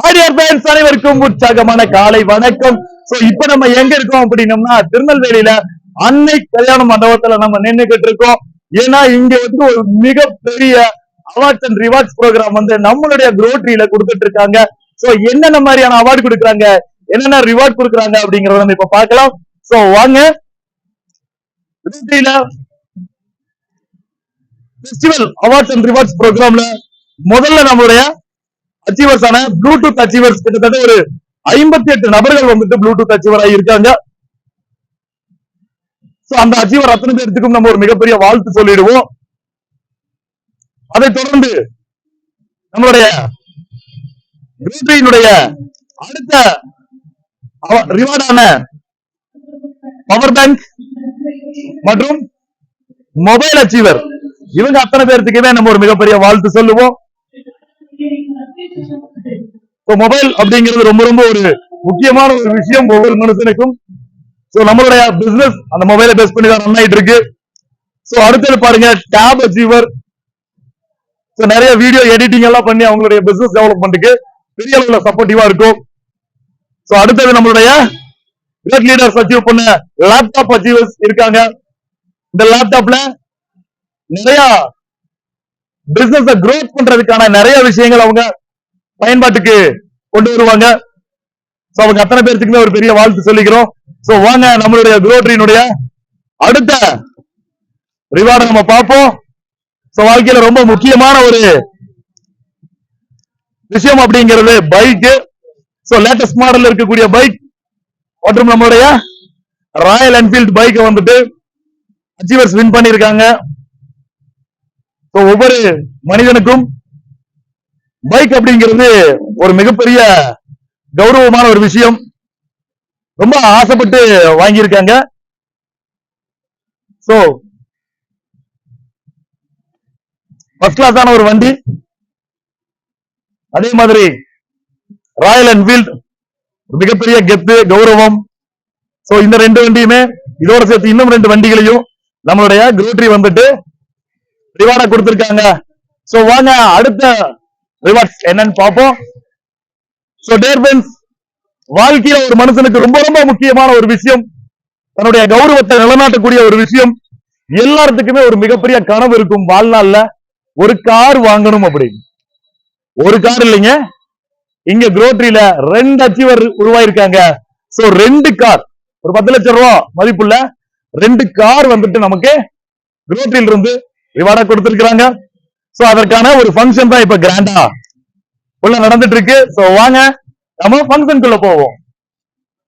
அனைவருக்கும் உற்சாகமான காலை வணக்கம். இப்ப நம்ம எங்க இருக்கோம் அப்படின்னம்னா திருநெல்வேலியில அன்னை கல்யாண மண்டபத்துல நம்ம நின்றுகிட்டு இருக்கோம். ஏன்னா இங்க வந்து ஒரு மிகப்பெரிய அவார்ட்ஸ் அண்ட் ரிவார்ட்ஸ் ப்ரோக்ராம் வந்து நம்மளுடைய குரோட்ரியில கொடுத்துட்டு இருக்காங்க. என்னென்ன மாதிரியான அவார்டு கொடுக்குறாங்க, என்னென்ன ரிவார்ட் கொடுக்குறாங்க அப்படிங்கறத நம்ம இப்ப பார்க்கலாம். வாங்க, ஃபெஸ்டிவல் அவார்ட்ஸ் அண்ட் ரிவார்ட்ஸ் ப்ரோக்ராம்ல முதல்ல நம்மளுடைய அச்சீவர்ஸ் ஆன ப்ளூடூத் அச்சீவர்ஸ் கிட்டத்தட்ட ஒரு 58 நபர்கள் வந்துட்டு ப்ளூடூத் அச்சீவர் ஆகியிருக்காங்க. அந்த அச்சீவர் அத்தனை பேருக்கும் நம்ம ஒரு மிகப்பெரிய வாழ்த்து சொல்லிடுவோம். அதை தொடர்ந்து நம்மளுடைய அடுத்த ரிவார்டான பவர் பேங்க் மற்றும் மொபைல் அச்சீவர், இவங்க அத்தனை பேருக்குமே நம்ம ஒரு மிகப்பெரிய வாழ்த்து சொல்லுவோம். மொபைல் அப்படிங்கிறது ரொம்ப ரொம்ப ஒரு முக்கியமான ஒரு விஷயம் ஒவ்வொரு மனுஷனுக்கும். நம்மளுடைய பிசினஸ் அந்த மொபைலை பேஸ் பண்ணி தான் ரன் ஆயிட்டு இருக்கு. அடுத்தது பாருங்க, டேப் அச்சீவர். நிறைய வீடியோ எடிட்டிங் எல்லாம் பண்ணி அவங்களுடைய பிசினஸ் டெவலப்மெண்ட்டுக்கு பெரிய அளவுல சப்போர்ட்டிவா இருக்கும். அடுத்தது நம்மளுடைய கிரேட் லீடர்ஸ் அச்சீவ் பண்ண லேப்டாப் அச்சீவர்ஸ் இருக்காங்க. இந்த லேப்டாப்ல நிறைய பிசினஸ் க்ரோத் பண்றதுக்கான நிறைய விஷயங்கள் அவங்க பயன்பாட்டுக்கு கொண்டு வருவாங்க. அவங்க அத்தனை பேருக்குமே ஒரு பெரிய வாழ்த்து சொல்லிக்கிறோம். வாங்க நம்மளுடைய குரோட்ரியினுடைய அடுத்த ரிவார்டை நம்ம பார்ப்போம். வாழ்க்கையில ரொம்ப முக்கியமான ஒரு விஷயம் அப்படிங்கிறது பைக். லேட்டஸ்ட் மாடல் இருக்கக்கூடிய பைக் மற்றும் நம்மளுடைய ராயல் என்ஃபீல்ட் பைக் வந்துட்டு அச்சீவர்ஸ் வின் பண்ணிருக்காங்க. ஒவ்வொரு மனிதனுக்கும் பைக் அப்படிங்கிறது ஒரு மிகப்பெரிய கௌரவமான ஒரு விஷயம். ரொம்ப ஆசைப்பட்டு வாங்கியிருக்காங்க. ஃபர்ஸ்ட் கிளாஸான ஒரு வண்டி. அதே மாதிரி ராயல் என்ஃபீல்ட் மிகப்பெரிய கெத்து, கௌரவம். இந்த ரெண்டு வண்டியுமே இதோட சேர்த்து இன்னும் 2 வண்டிகளையும் நம்மளுடைய குரோட்ரி வந்துட்டு ரிவார்டா கொடுத்திருக்காங்க. வாங்க அடுத்த ரிவார்ட்ஸ் என்னன்னு பார்ப்போம். வாழ்க்கையில ஒரு மனுஷனுக்கு ரொம்ப ரொம்ப முக்கியமான ஒரு விஷயம், தன்னுடைய கௌரவத்தை நிலைநாட்டக்கூடிய ஒரு விஷயம். எல்லாத்துக்குமே ஒரு மிகப்பெரிய கனவு இருக்கும் வாழ்நாள்ல, ஒரு கார் வாங்கணும் அப்படின்னு. ஒரு கார் இல்லைங்க, இங்க குரோட்ரியில 2 அச்சீவர் உருவாயிருக்காங்க. 2 கார், ஒரு 10 லட்சம் ரூபாய் மதிப்புள்ள 2 கார் வந்துட்டு நமக்கு குரோட்ரியில இருந்து ரிவார்டா கொடுத்திருக்காங்க. அதற்கான ஒரு ஃபங்க்ஷன் தான் இப்ப கிராண்டா உள்ள நடந்துட்டு இருக்கு. வாங்க நம்ம ஃபங்க்ஷனுக்குள்ள போவோம்.